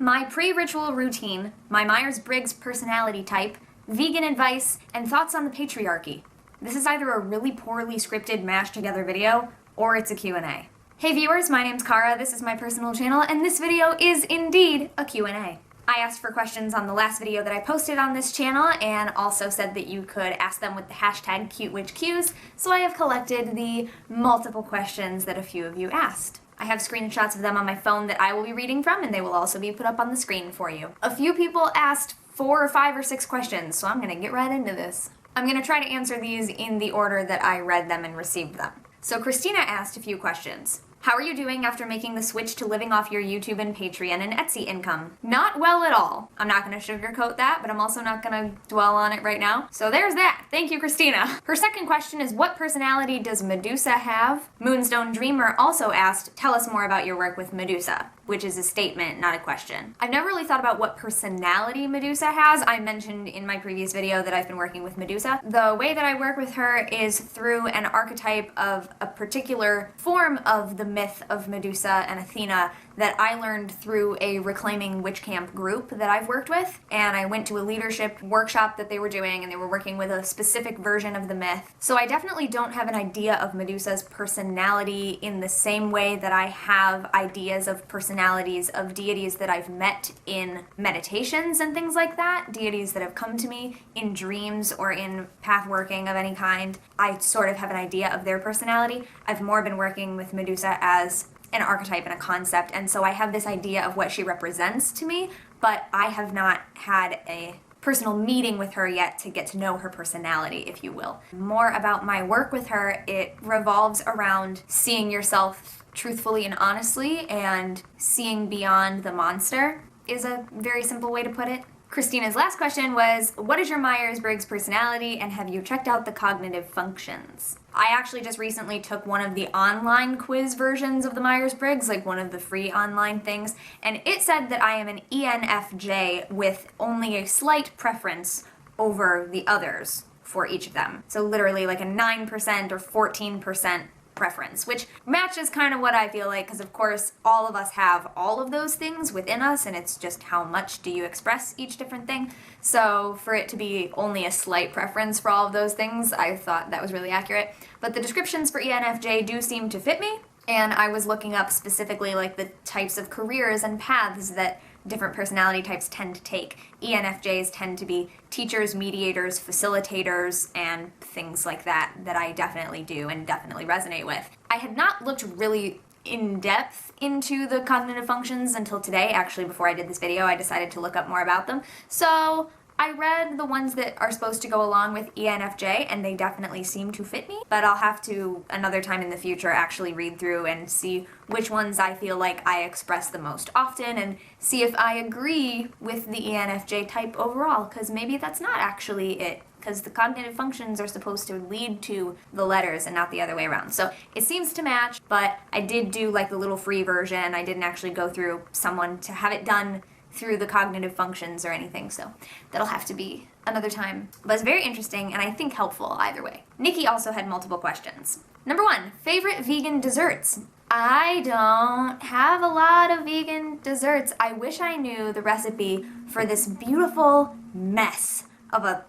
my pre-ritual routine, my Meyers Briggs personality type, vegan advice, and thoughts on the patriarchy. This is either a really poorly scripted, mashed together video, or it's a Q&A. Hey viewers, my name's Cara, this is my personal channel, and this video is indeed a Q&A. I asked for questions on the last video that I posted on this channel, and also said that you could ask them with the hashtag CuteWitchQs, so I have collected the multiple questions that a few of you asked. I have screenshots of them on my phone that I will be reading from, and they will also be put up on the screen for you. A few people asked 4 or 5 or 6 questions, so I'm gonna get right into this. I'm gonna try to answer these in the order that I read them and received them. So Christina asked a few questions. How are you doing after making the switch to living off your YouTube and Patreon and Etsy income? Not well at all. I'm not gonna sugarcoat that, but I'm also not gonna dwell on it right now. So there's that. Thank you, Christina. Her second question is, what personality does Medusa have? Moonstone Dreamer also asked, tell us more about your work with Medusa, which is a statement, not a question. I've never really thought about what personality Medusa has. I mentioned in my previous video that I've been working with Medusa. The way that I work with her is through an archetype of a particular form of the myth of Medusa and Athena that I learned through a reclaiming witch camp group that I've worked with. And I went to a leadership workshop that they were doing, and they were working with a specific version of the myth. So I definitely don't have an idea of Medusa's personality in the same way that I have ideas of personalities of deities that I've met in meditations and things like that, deities that have come to me in dreams or in path working of any kind. I sort of have an idea of their personality. I've more been working with Medusa as an archetype and a concept, and so I have this idea of what she represents to me, but I have not had a personal meeting with her yet to get to know her personality, if you will. More about my work with her, it revolves around seeing yourself truthfully and honestly, and seeing beyond the monster is a very simple way to put it. Christina's last question was, what is your Meyers Briggs personality, and have you checked out the cognitive functions? I actually just recently took one of the online quiz versions of the Meyers Briggs, like one of the free online things, and it said that I am an ENFJ with only a slight preference over the others for each of them. So literally like a 9% or 14% preference, which matches kind of what I feel like, because of course all of us have all of those things within us, and it's just how much do you express each different thing. So for it to be only a slight preference for all of those things, I thought that was really accurate. But the descriptions for ENFJ do seem to fit me, and I was looking up specifically like the types of careers and paths that different personality types tend to take. ENFJs tend to be teachers, mediators, facilitators, and things like that I definitely do and definitely resonate with. I had not looked really in depth into the cognitive functions until today. Actually, before I did this video, I decided to look up more about them. So I read the ones that are supposed to go along with ENFJ, and they definitely seem to fit me, but I'll have to, another time in the future, actually read through and see which ones I feel like I express the most often, and see if I agree with the ENFJ type overall, because maybe that's not actually it, because the cognitive functions are supposed to lead to the letters and not the other way around. So it seems to match, but I did do like the little free version. I didn't actually go through someone to have it done through the cognitive functions or anything, so that'll have to be another time. But it's very interesting, and I think helpful either way. Nikki also had multiple questions. Number 1, favorite vegan desserts? I don't have a lot of vegan desserts. I wish I knew the recipe for this beautiful mess of an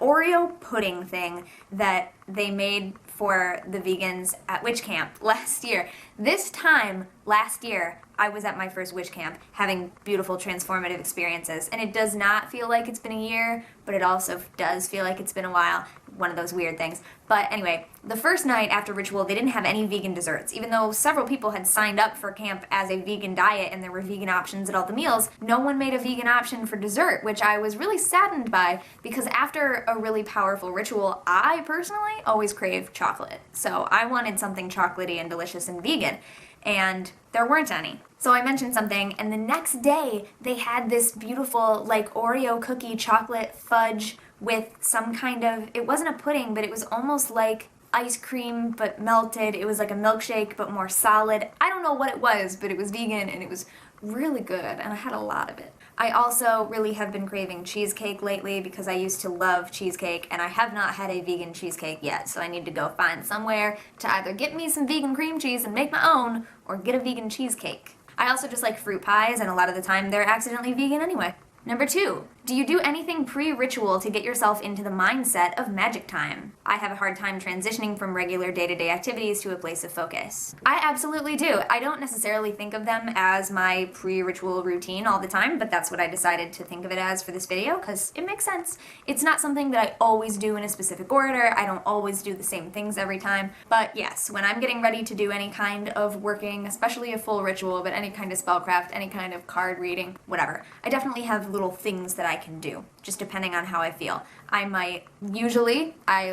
Oreo pudding thing that they made for the vegans at witch camp last year. This time last year, I was at my first witch camp having beautiful transformative experiences, and it does not feel like it's been a year, but it also does feel like it's been a while. One of those weird things. But anyway, the first night after ritual, they didn't have any vegan desserts. Even though several people had signed up for camp as a vegan diet and there were vegan options at all the meals, no one made a vegan option for dessert, which I was really saddened by, because after a really powerful ritual, I personally always crave chocolate. So I wanted something chocolatey and delicious and vegan, and there weren't any. So I mentioned something, and the next day they had this beautiful like Oreo cookie chocolate fudge with some kind of, it wasn't a pudding, but it was almost like ice cream but melted. It was like a milkshake but more solid. I don't know what it was, but it was vegan and it was really good, and I had a lot of it. I also really have been craving cheesecake lately because I used to love cheesecake, and I have not had a vegan cheesecake yet, so I need to go find somewhere to either get me some vegan cream cheese and make my own, or get a vegan cheesecake. I also just like fruit pies, and a lot of the time they're accidentally vegan anyway. Number 2, do you do anything pre-ritual to get yourself into the mindset of magic time? I have a hard time transitioning from regular day-to-day activities to a place of focus. I absolutely do. I don't necessarily think of them as my pre-ritual routine all the time, but that's what I decided to think of it as for this video because it makes sense. It's not something that I always do in a specific order. I don't always do the same things every time. But yes, when I'm getting ready to do any kind of working, especially a full ritual, but any kind of spellcraft, any kind of card reading, whatever, I definitely have little things that I can do, just depending on how I feel. I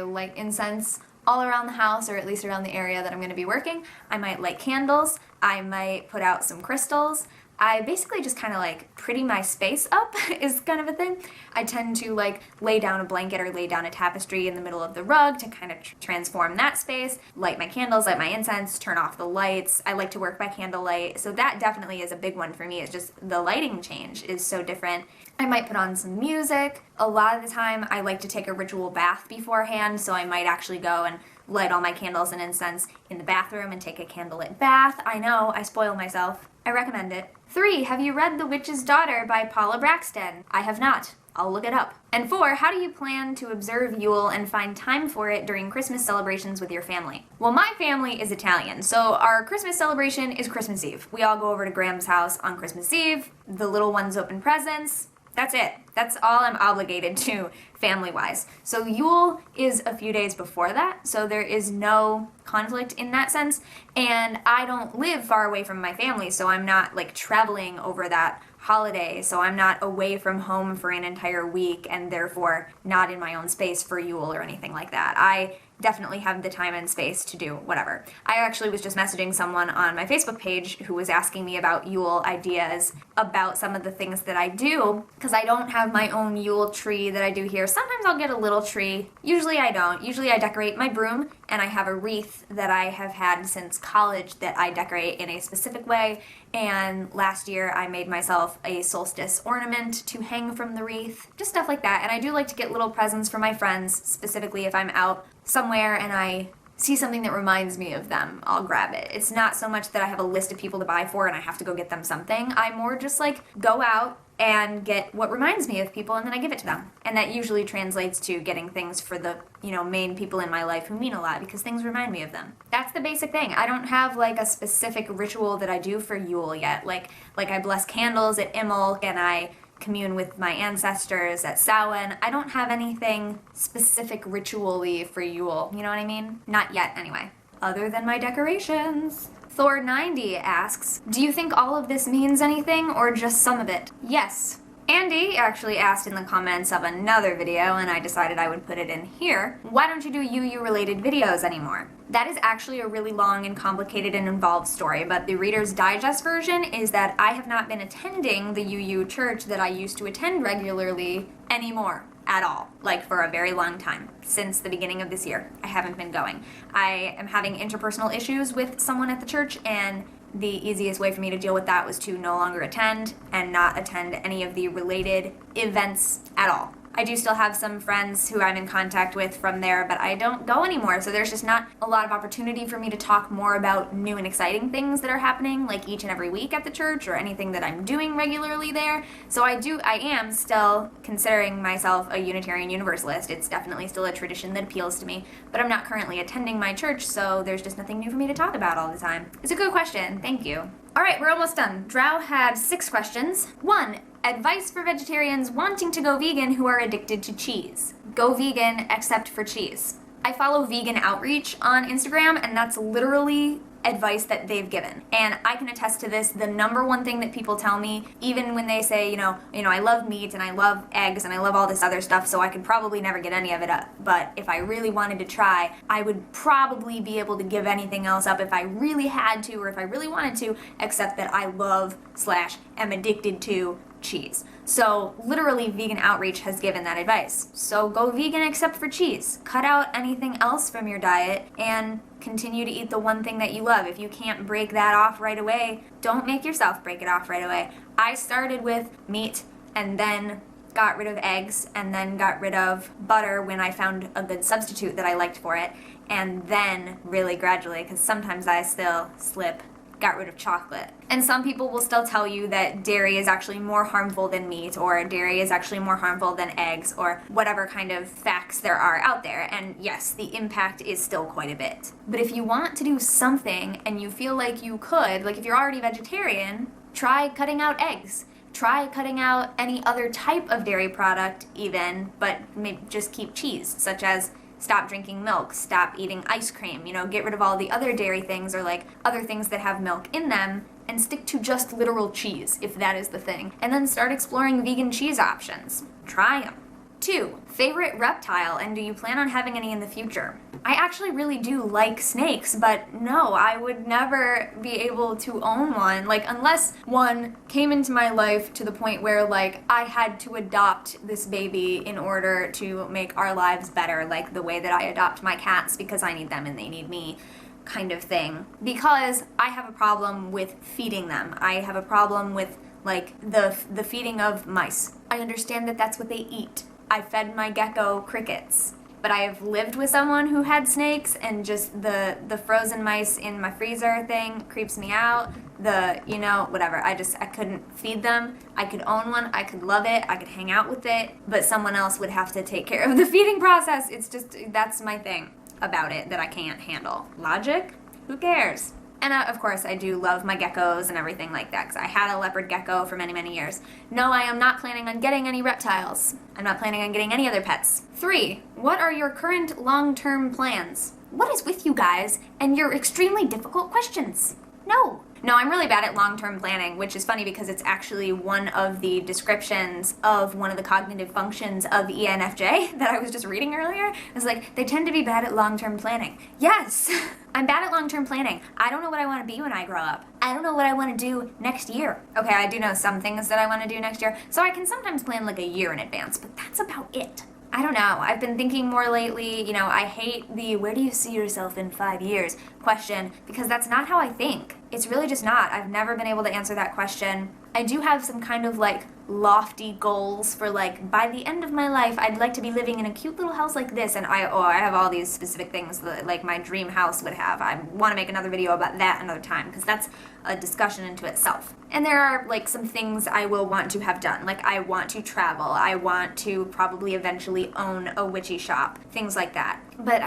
light incense all around the house, or at least around the area that I'm going to be working. I might light candles. I might put out some crystals. I basically just kind of like pretty my space up is kind of a thing. I tend to like lay down a blanket or lay down a tapestry in the middle of the rug to kind of transform that space, light my candles, light my incense, turn off the lights. I like to work by candlelight, so that definitely is a big one for me. It's just the lighting change is so different. I might put on some music. A lot of the time I like to take a ritual bath beforehand, so I might actually go and light all my candles and incense in the bathroom and take a candlelit bath. I know, I spoil myself. I recommend it. 3, have you read The Witch's Daughter by Paula Braxton? I have not. I'll look it up. And 4, how do you plan to observe Yule and find time for it during Christmas celebrations with your family? Well, my family is Italian, so our Christmas celebration is Christmas Eve. We all go over to Graham's house on Christmas Eve. The little ones open presents. That's it. That's all I'm obligated to family-wise. So Yule is a few days before that, so there is no conflict in that sense. And I don't live far away from my family, so I'm not like traveling over that holiday, so I'm not away from home for an entire week and therefore not in my own space for Yule or anything like that. I definitely have the time and space to do whatever. I actually was just messaging someone on my Facebook page who was asking me about Yule ideas about some of the things that I do, because I don't have my own Yule tree that I do here. Sometimes I'll get a little tree. Usually I don't. Usually I decorate my broom, and I have a wreath that I have had since college that I decorate in a specific way. And last year I made myself a solstice ornament to hang from the wreath. Just stuff like that. And I do like to get little presents for my friends, specifically if I'm out somewhere and I see something that reminds me of them, I'll grab it. It's not so much that I have a list of people to buy for and I have to go get them something. I more just like go out and get what reminds me of people and then I give it to them. And that usually translates to getting things for the, main people in my life who mean a lot because things remind me of them. That's the basic thing. I don't have like a specific ritual that I do for Yule yet. Like I bless candles at Imbolc and I commune with my ancestors at Samhain. I don't have anything specific ritually for Yule, you know what I mean? Not yet, anyway. Other than my decorations. Thor90 asks, do you think all of this means anything or just some of it? Yes. Andy actually asked in the comments of another video, and I decided I would put it in here, why don't you do UU related videos anymore? That is actually a really long and complicated and involved story, but the Reader's Digest version is that I have not been attending the UU church that I used to attend regularly anymore. At all, like for a very long time. Since the beginning of this year, I haven't been going. I am having interpersonal issues with someone at the church, and the easiest way for me to deal with that was to no longer attend and not attend any of the related events at all. I do still have some friends who I'm in contact with from there, but I don't go anymore, so there's just not a lot of opportunity for me to talk more about new and exciting things that are happening, like each and every week at the church, or anything that I'm doing regularly there. So I am still considering myself a Unitarian Universalist. It's definitely still a tradition that appeals to me, but I'm not currently attending my church, so there's just nothing new for me to talk about all the time. It's a good question, thank you. Alright, we're almost done. Drow had 6 questions. 1. Advice for vegetarians wanting to go vegan who are addicted to cheese. Go vegan except for cheese. I follow Vegan Outreach on Instagram, and that's literally advice that they've given. And I can attest to this. The number one thing that people tell me, even when they say, I love meat and I love eggs and I love all this other stuff, so I could probably never get any of it up. But if I really wanted to try, I would probably be able to give anything else up if I really had to or if I really wanted to, except that I love/am addicted to cheese. So literally Vegan Outreach has given that advice. So go vegan except for cheese. Cut out anything else from your diet and continue to eat the one thing that you love. If you can't break that off right away, don't make yourself break it off right away. I started with meat and then got rid of eggs and then got rid of butter when I found a good substitute that I liked for it, and then really gradually, because sometimes I still slip got rid of chocolate. And some people will still tell you that dairy is actually more harmful than meat, or dairy is actually more harmful than eggs, or whatever kind of facts there are out there. And yes, the impact is still quite a bit. But if you want to do something and you feel like you could, like if you're already vegetarian, try cutting out eggs. Try cutting out any other type of dairy product even, but maybe just keep cheese, such as stop drinking milk, stop eating ice cream, get rid of all the other dairy things or like other things that have milk in them and stick to just literal cheese, if that is the thing. And then start exploring vegan cheese options. Try them. 2. Favorite reptile, and do you plan on having any in the future? I actually really do like snakes, but no, I would never be able to own one, like unless one came into my life to the point where like I had to adopt this baby in order to make our lives better, like the way that I adopt my cats because I need them and they need me, kind of thing. Because I have a problem with feeding them. I have a problem with like the feeding of mice. I understand that that's what they eat. I fed my gecko crickets, but I have lived with someone who had snakes, and just the frozen mice in my freezer thing creeps me out. Whatever. I couldn't feed them. I could own one. I could love it. I could hang out with it, but someone else would have to take care of the feeding process. It's just, that's my thing about it that I can't handle. Logic? Who cares? And of course, I do love my geckos and everything like that, because I had a leopard gecko for many, many years. No, I am not planning on getting any reptiles. I'm not planning on getting any other pets. 3. What are your current long-term plans? What is with you guys and your extremely difficult questions? No, I'm really bad at long-term planning, which is funny because it's actually one of the descriptions of one of the cognitive functions of ENFJ that I was just reading earlier. It's like, they tend to be bad at long-term planning. Yes, I'm bad at long-term planning. I don't know what I want to be when I grow up. I don't know what I want to do next year. Okay, I do know some things that I want to do next year, so I can sometimes plan like a year in advance, but that's about it. I don't know. I've been thinking more lately, I hate the where do you see yourself in 5 years question, because that's not how I think. It's really just not. I've never been able to answer that question. I do have some kind of like lofty goals for like by the end of my life I'd like to be living in a cute little house like this, and I have all these specific things that like my dream house would have. I want to make another video about that another time because that's a discussion into itself. And there are like some things I will want to have done. Like I want to travel. I want to probably eventually own a witchy shop. Things like that. But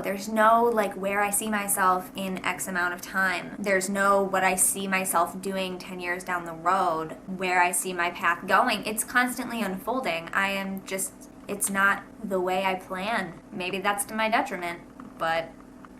there's no like where I see myself in X amount of time. There's no what I see myself doing 10 years down the road, where I see my path going. It's constantly unfolding. It's not the way I plan. Maybe that's to my detriment, but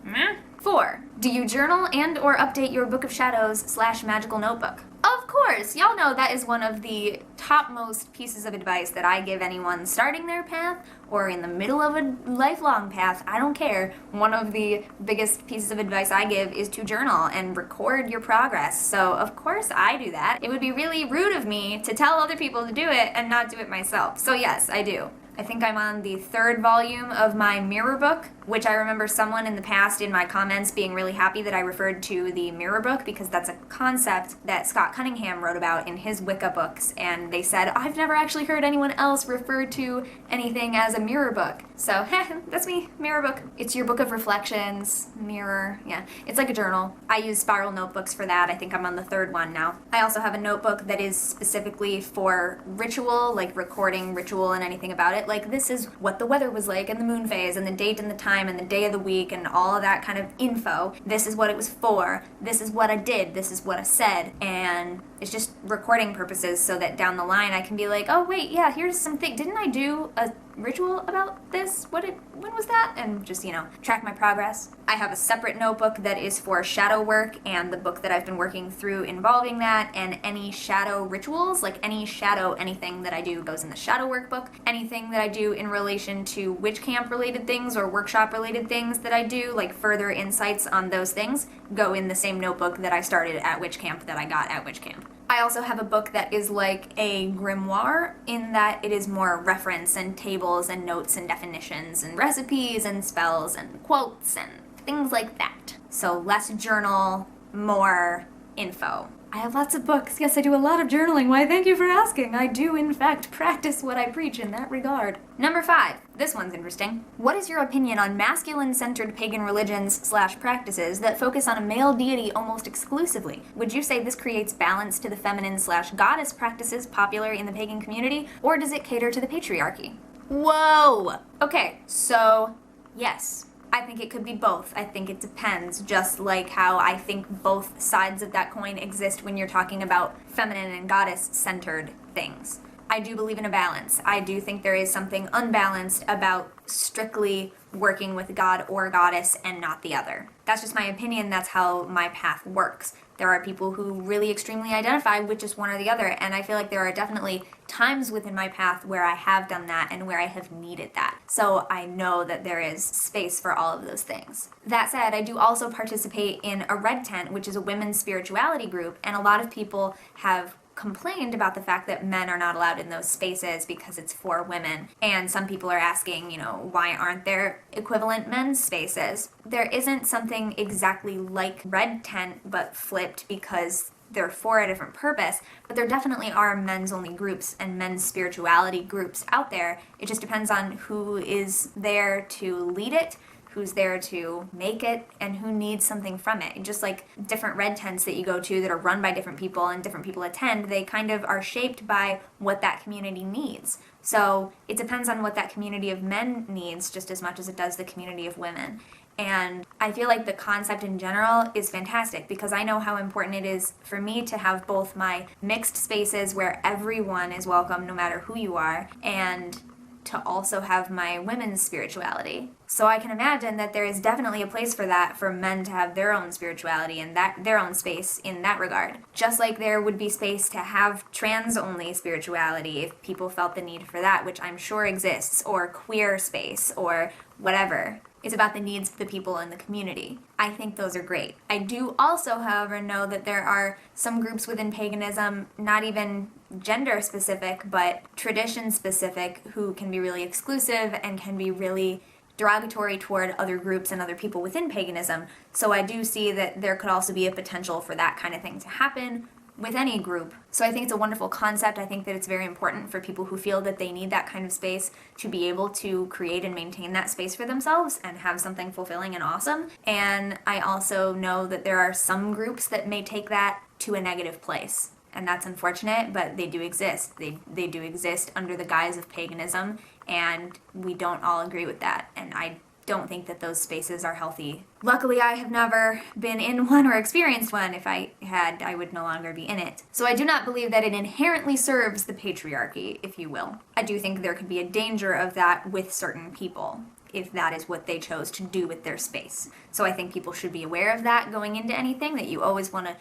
meh. 4. Do you journal and or update your Book of Shadows / magical notebook? Of course! Y'all know that is one of the topmost pieces of advice that I give anyone starting their path or in the middle of a lifelong path. I don't care. One of the biggest pieces of advice I give is to journal and record your progress. So of course I do that. It would be really rude of me to tell other people to do it and not do it myself. So yes, I do. I think I'm on the 3rd volume of my mirror book, which I remember someone in the past in my comments being really happy that I referred to the mirror book because that's a concept that Scott Cunningham wrote about in his Wicca books, and they said, I've never actually heard anyone else refer to anything as a mirror book. So, that's me, mirror book. It's your book of reflections, mirror, yeah. It's like a journal. I use spiral notebooks for that. I think I'm on the 3rd one now. I also have a notebook that is specifically for ritual, like recording ritual and anything about it. Like, this is what the weather was like and the moon phase and the date and the time and the day of the week and all of that kind of info. This is what it was for. This is what I did. This is what I said. And it's just recording purposes so that down the line I can be like, oh wait, yeah, here's something. Didn't I do a ritual about this? When was that? And just, track my progress. I have a separate notebook that is for shadow work and the book that I've been working through involving that, and any shadow rituals, like any shadow anything that I do goes in the shadow workbook. Anything that I do in relation to witch camp related things or workshop related things that I do, like further insights on those things, go in the same notebook that I started at witch camp that I got at witch camp. I also have a book that is like a grimoire in that it is more reference and tables and notes and definitions and recipes and spells and quotes and things like that. So less journal, more info. I have lots of books. Yes, I do a lot of journaling. Why, thank you for asking. I do, in fact, practice what I preach in that regard. Number 5. This one's interesting. What is your opinion on masculine-centered pagan religions/practices that focus on a male deity almost exclusively? Would you say this creates balance to the feminine/goddess practices popular in the pagan community, or does it cater to the patriarchy? Whoa! Okay, so yes. I think it could be both. I think it depends, just like how I think both sides of that coin exist when you're talking about feminine and goddess-centered things. I do believe in a balance. I do think there is something unbalanced about strictly working with God or goddess and not the other. That's just my opinion. That's how my path works. There are people who really extremely identify with just one or the other, and I feel like there are definitely times within my path where I have done that and where I have needed that. So I know that there is space for all of those things. That said, I do also participate in a Red Tent, which is a women's spirituality group, and a lot of people have complained about the fact that men are not allowed in those spaces because it's for women. And some people are asking, why aren't there equivalent men's spaces? There isn't something exactly like Red Tent, but flipped because they're for a different purpose, but there definitely are men's only groups and men's spirituality groups out there. It just depends on who is there to lead it, who's there to make it, and who needs something from it. Just like different Red Tents that you go to that are run by different people and different people attend, they kind of are shaped by what that community needs. So it depends on what that community of men needs just as much as it does the community of women. And I feel like the concept in general is fantastic because I know how important it is for me to have both my mixed spaces where everyone is welcome no matter who you are, and to also have my women's spirituality. So I can imagine that there is definitely a place for that, for men to have their own spirituality and that their own space in that regard. Just like there would be space to have trans-only spirituality if people felt the need for that, which I'm sure exists, or queer space, or whatever. It's about the needs of the people in the community. I think those are great. I do also, however, know that there are some groups within paganism, not even gender specific, but tradition specific, who can be really exclusive and can be really derogatory toward other groups and other people within paganism. So I do see that there could also be a potential for that kind of thing to happen with any group. So I think it's a wonderful concept. I think that it's very important for people who feel that they need that kind of space to be able to create and maintain that space for themselves and have something fulfilling and awesome. And I also know that there are some groups that may take that to a negative place. And that's unfortunate, but they do exist. They do exist under the guise of paganism, and we don't all agree with that. And I don't think that those spaces are healthy. Luckily, I have never been in one or experienced one. If I had, I would no longer be in it. So I do not believe that it inherently serves the patriarchy, if you will. I do think there could be a danger of that with certain people, if that is what they chose to do with their space. So I think people should be aware of that going into anything, that you always want to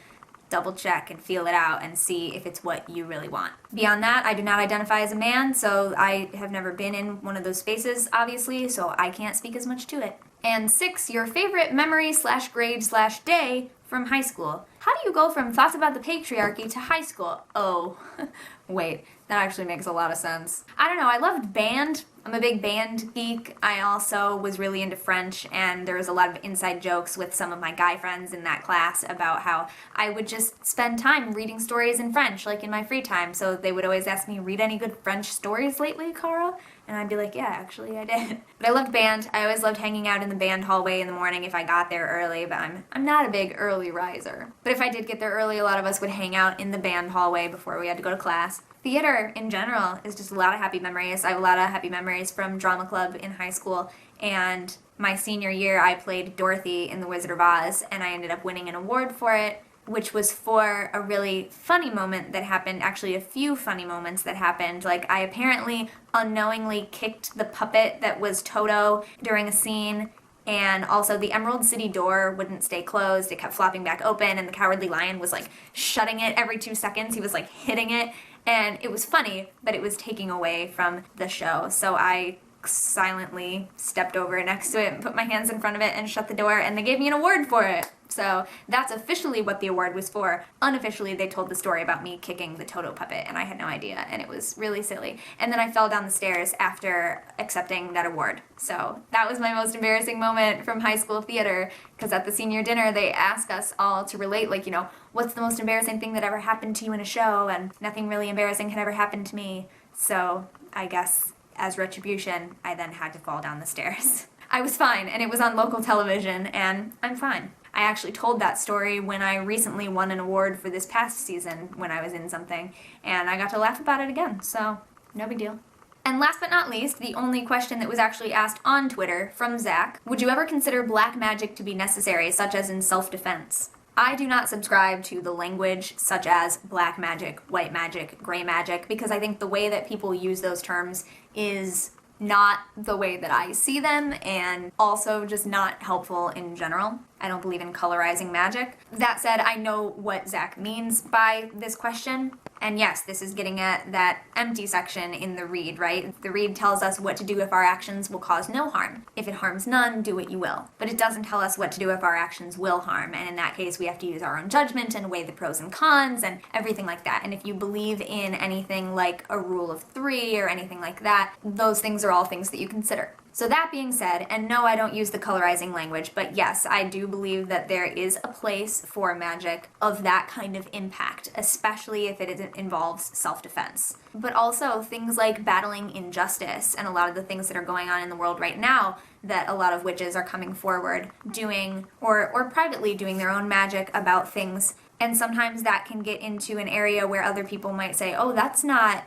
double check and feel it out and see if it's what you really want. Beyond that, I do not identify as a man, so I have never been in one of those spaces, obviously, so I can't speak as much to it. And 6, your favorite memory/grade/day from high school. How do you go from thoughts about the patriarchy to high school? Oh, wait, that actually makes a lot of sense. I don't know, I loved band. I'm a big band geek. I also was really into French, and there was a lot of inside jokes with some of my guy friends in that class about how I would just spend time reading stories in French, like in my free time. So they would always ask me, read any good French stories lately, Cara? And I'd be like, yeah, actually I did. But I loved band. I always loved hanging out in the band hallway in the morning if I got there early, but I'm not a big early riser. But if I did get there early, a lot of us would hang out in the band hallway before we had to go to class. Theater in general is just a lot of happy memories. I have a lot of happy memories from drama club in high school, and my senior year I played Dorothy in The Wizard of Oz, and I ended up winning an award for it, which was for a really funny moment that happened, actually a few funny moments that happened. Like, I apparently unknowingly kicked the puppet that was Toto during a scene, and also the Emerald City door wouldn't stay closed. It kept flopping back open, and the Cowardly Lion was like shutting it every 2 seconds. He was like hitting it, and it was funny, but it was taking away from the show. So I silently stepped over next to it and put my hands in front of it and shut the door, and they gave me an award for it. So that's officially what the award was for. Unofficially, they told the story about me kicking the Toto puppet, and I had no idea, and it was really silly. And then I fell down the stairs after accepting that award. So that was my most embarrassing moment from high school theater, because at the senior dinner, they asked us all to relate, like, what's the most embarrassing thing that ever happened to you in a show, and nothing really embarrassing had ever happened to me. So I guess as retribution, I then had to fall down the stairs. I was fine, and it was on local television, and I'm fine. I actually told that story when I recently won an award for this past season when I was in something, and I got to laugh about it again, so no big deal. And last but not least, the only question that was actually asked on Twitter from Zach: would you ever consider black magic to be necessary, such as in self-defense? I do not subscribe to the language such as black magic, white magic, gray magic, because I think the way that people use those terms is not the way that I see them, and also just not helpful in general. I don't believe in colorizing magic. That said, I know what Zach means by this question. And yes, this is getting at that empty section in the read, right? The read tells us what to do if our actions will cause no harm. If it harms none, do what you will. But it doesn't tell us what to do if our actions will harm. And in that case, we have to use our own judgment and weigh the pros and cons and everything like that. And if you believe in anything like a rule of 3 or anything like that, those things are all things that you consider. So that being said, and no, I don't use the colorizing language, but yes, I do believe that there is a place for magic of that kind of impact, especially if it involves self-defense. But also things like battling injustice and a lot of the things that are going on in the world right now that a lot of witches are coming forward doing or privately doing their own magic about things. And sometimes that can get into an area where other people might say, oh, that's not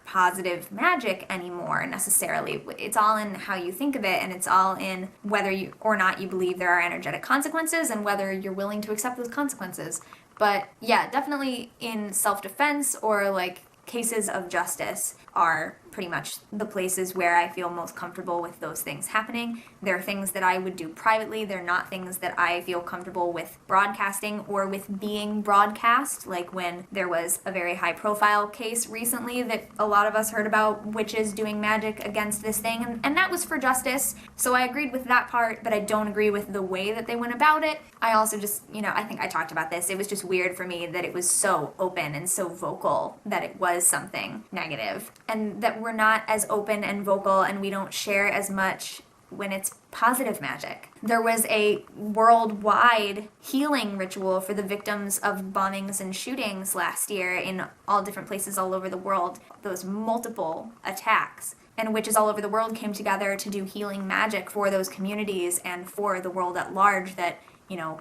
positive magic anymore necessarily. It's all in how you think of it, and it's all in whether you or not you believe there are energetic consequences and whether you're willing to accept those consequences. But yeah, definitely in self-defense or like cases of justice are pretty much the places where I feel most comfortable with those things happening. They're things that I would do privately. They're not things that I feel comfortable with broadcasting or with being broadcast, like when there was a very high profile case recently that a lot of us heard about, witches doing magic against this thing, and that was for justice. So I agreed with that part, but I don't agree with the way that they went about it. I also just, I think I talked about this. It was just weird for me that it was so open and so vocal that it was something negative, and that we're not as open and vocal and we don't share as much when it's positive magic. There was a worldwide healing ritual for the victims of bombings and shootings last year in all different places all over the world. Those multiple attacks. And witches all over the world came together to do healing magic for those communities and for the world at large that,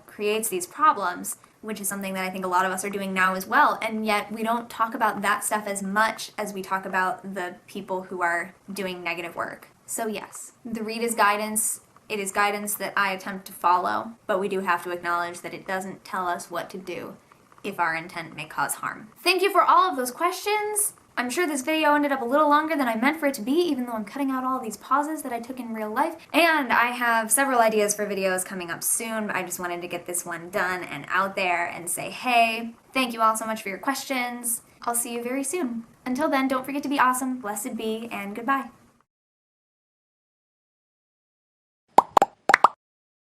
creates these problems, which is something that I think a lot of us are doing now as well. And yet we don't talk about that stuff as much as we talk about the people who are doing negative work. So yes, the read is guidance. It is guidance that I attempt to follow, but we do have to acknowledge that it doesn't tell us what to do if our intent may cause harm. Thank you for all of those questions. I'm sure this video ended up a little longer than I meant for it to be, even though I'm cutting out all these pauses that I took in real life. And I have several ideas for videos coming up soon, but I just wanted to get this one done and out there and say, hey, thank you all so much for your questions. I'll see you very soon. Until then, don't forget to be awesome, blessed be, and goodbye.